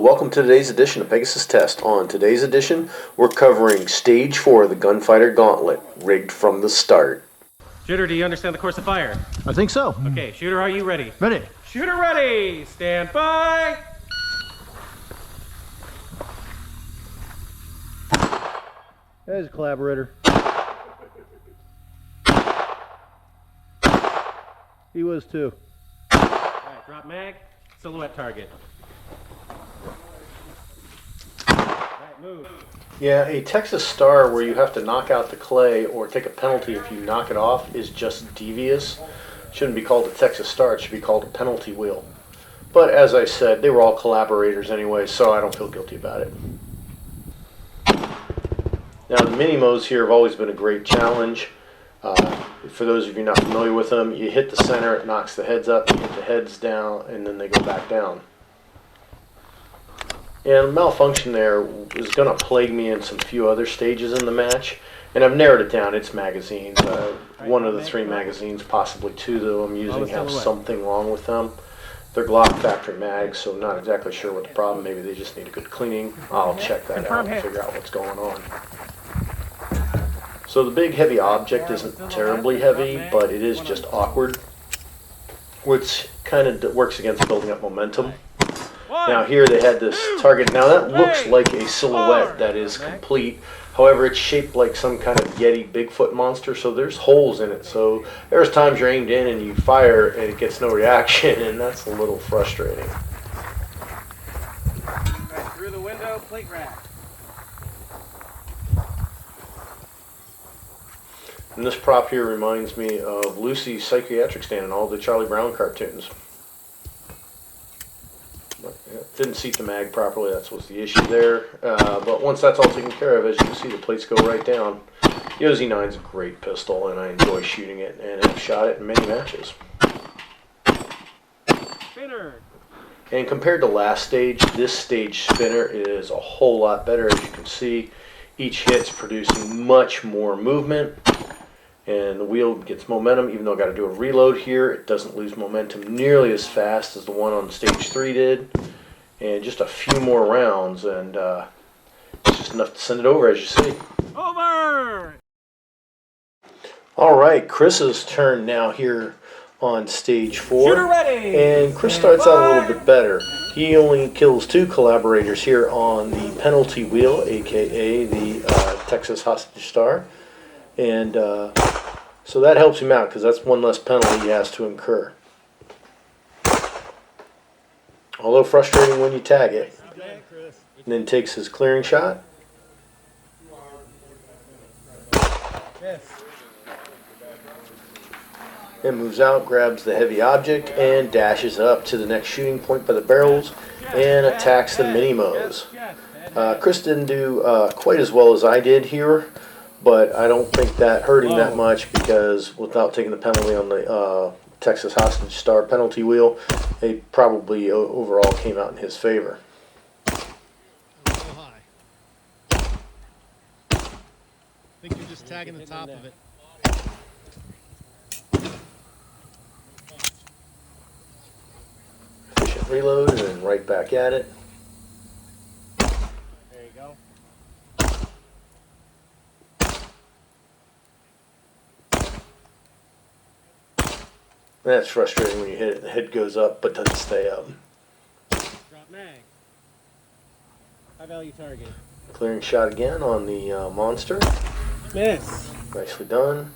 welcome to today's edition of Pegasus Test. On today's edition, we're covering Stage 4 of the Gunfighter Gauntlet, rigged from the start. Shooter, do you understand the course of fire? I think so. Okay, shooter, are you ready? Ready. Shooter ready! Stand by! There's a collaborator. He was too. Alright, drop mag, silhouette target. Alright, move. Yeah, a Texas Star where you have to knock out the clay or take a penalty if you knock it off is just devious. Shouldn't be called a Texas Star, it should be called a penalty wheel. But as I said, they were all collaborators anyway, so I don't feel guilty about it. Now the mini-mows here have always been a great challenge. For those of you not familiar with them, you hit the center, it knocks the heads up, you hit the heads down, and then they go back down. And malfunction there is going to plague me in some few other stages in the match, and I've narrowed it down. It's magazines. One of the three magazines, possibly two that I'm using, have something wrong with them. They're Glock factory mags, so I'm not exactly sure what the problem. Maybe they just need a good cleaning. I'll check that out and figure out what's going on. So the big heavy object isn't terribly heavy, but it is just awkward, which kind of works against building up momentum. Now here they had this target. Now that looks like a silhouette that is complete. However, it's shaped like some kind of Yeti Bigfoot monster, so there's holes in it. So there's times you're aimed in and you fire and it gets no reaction, and that's a little frustrating. Right, through the window, plate rack. And this prop here reminds me of Lucy's psychiatric stand in all the Charlie Brown cartoons. Didn't seat the mag properly, that's what's the issue there. But once that's all taken care of, as you can see, the plates go right down. The OZ9 is a great pistol, and I enjoy shooting it, and have shot it in many matches. Spinner. And compared to last stage, this stage spinner is a whole lot better. As you can see, each hit's producing much more movement, and the wheel gets momentum. Even though I've got to do a reload here, it doesn't lose momentum nearly as fast as the one on stage 3 did. And just a few more rounds, and it's just enough to send it over, as you see. Over! All right, Chris's turn now here on stage 4. Shooter ready! And Chris starts out a little bit better. He only kills 2 collaborators here on the penalty wheel, aka the Texas Hostage Star. And so that helps him out, because that's one less penalty he has to incur. Although frustrating when you tag it. And then takes his clearing shot. And moves out, grabs the heavy object, and dashes up to the next shooting point by the barrels and attacks the mini-mows. Chris didn't do quite as well as I did here, but I don't think that hurt him that much, because without taking the penalty on the Texas Hostage Star penalty wheel, they probably overall came out in his favor. I think you're just tagging the top of it. Efficient reload, and then right back at it. There you go. That's frustrating when you hit it and the head goes up but doesn't stay up. Drop mag. High value target. Clearing shot again on the monster. Miss. Nicely done.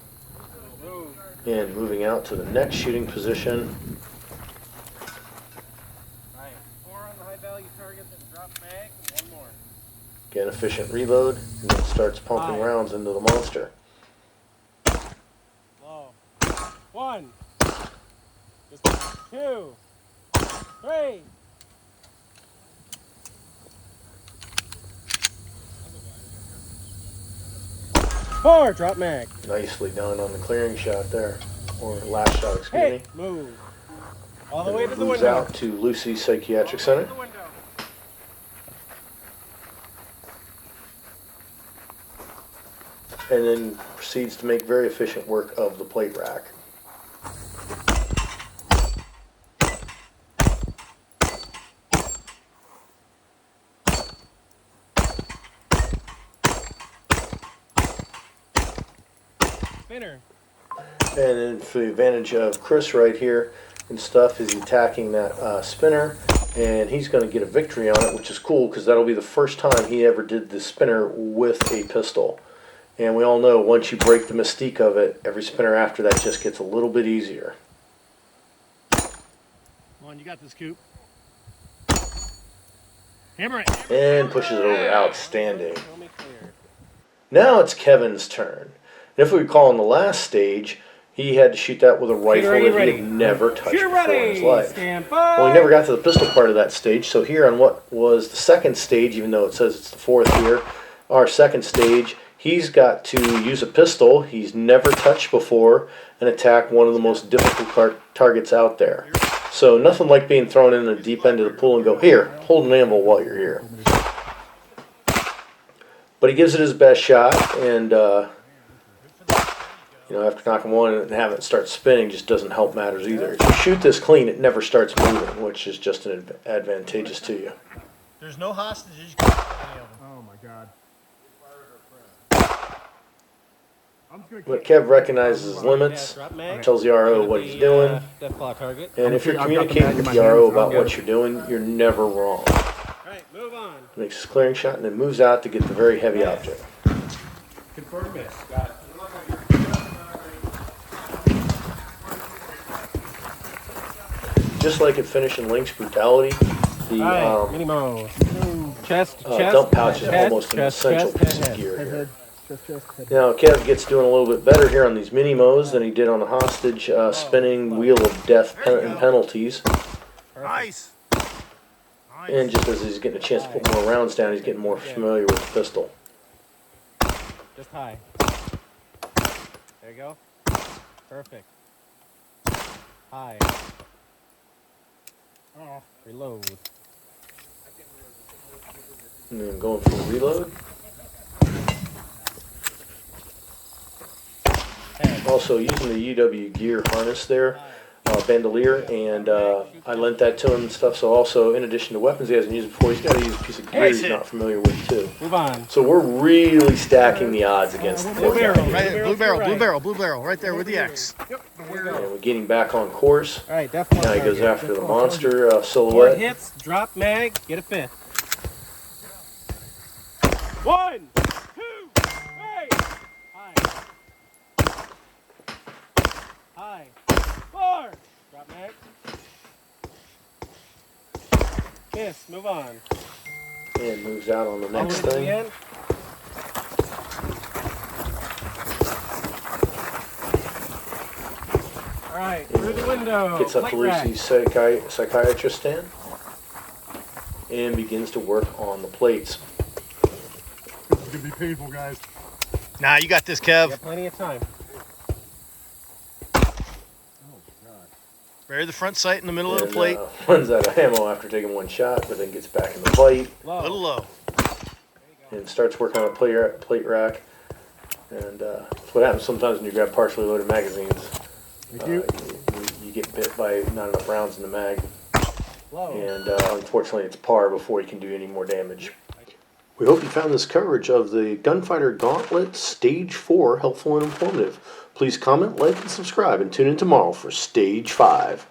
Move. And moving out to the next shooting position. Right. 4 on the high value target, then drop mag, and 1 more. Again, efficient reload, and then starts pumping rounds into the monster. Low. 1. Just 2. 3. Four. Drop mag. Nicely done on the clearing shot there, or last shot, excuse me. Move. All the way to the Moves window. out to Lucy's Psychiatric Center. And then proceeds to make very efficient work of the plate rack. Spinner. And then for the advantage of Chris right here and stuff is attacking that spinner, and he's going to get a victory on it, which is cool because that'll be the first time he ever did the spinner with a pistol. And we all know once you break the mystique of it, every spinner after that just gets a little bit easier. Come on, you got this, Coop. Hammer it. And pushes it over. Outstanding. Now it's Kevin's turn. And if we recall in the last stage, he had to shoot that with a rifle that he had never touched before in his life. Well, he never got to the pistol part of that stage, so here on what was the second stage, even though it says it's the fourth here, our second stage, he's got to use a pistol he's never touched before and attack one of the most difficult targets out there. So nothing like being thrown in the deep end of the pool and go, here, hold an anvil while you're here. But he gives it his best shot, and you know, after knocking one and having it start spinning just doesn't help matters either. If you shoot this clean, it never starts moving, which is just an advantageous to you. There's no hostages. Oh my God. But Kev recognizes his limits, tells the RO what he's doing, and if you're communicating with the RO about what you're doing, you're never wrong. Alright, move on. Makes his clearing shot and then moves out to get the very heavy object. Confirm miss. Got it. Just like at Finish and Link's Brutality, the Minimo. Chest, dump pouch is almost an essential piece of gear here. Now Kev gets doing a little bit better here on these mini-mos than he did on the hostage spinning wheel of death and penalties. Nice. And just as he's getting a chance to put more rounds down, he's getting more familiar with the pistol. Just high. There you go. Perfect. High. Oh. Reload. And then going for the reload. Also using the UW gear harness there, bandolier, and I lent that to him and stuff. So also, in addition to weapons he hasn't used before, he's got to use a piece of gear he's not familiar with too. Move on. So we're really stacking the odds against Blue this barrel, guy. right? Blue barrel, right there with the X. And we're getting back on course. Alright, definitely. Now he goes after the monster 4 silhouette. hits, drop mag, get a 5th. 1, 2, 3. High. High. 4. Drop mag. Miss. Move on. And moves out on the next Over to the thing. end. Alright, through the window. Gets up to Plate rack. Lucy's psychiatrist stand and begins to work on the plates. It's gonna be painful, guys. Nah, you got this, Kev. You got plenty of time. Bury the front sight in the middle of the And, plate. runs out of ammo after taking one shot, but then gets back in the fight Low. A little low. and starts working on a plate rack. And that's what happens sometimes when you grab partially loaded magazines. You get bit by not enough rounds in the mag. Low. And unfortunately it's par before you can do any more damage. We hope you found this coverage of the Gunfighter Gauntlet Stage 4 helpful and informative. Please comment, like, and subscribe, and tune in tomorrow for Stage 5.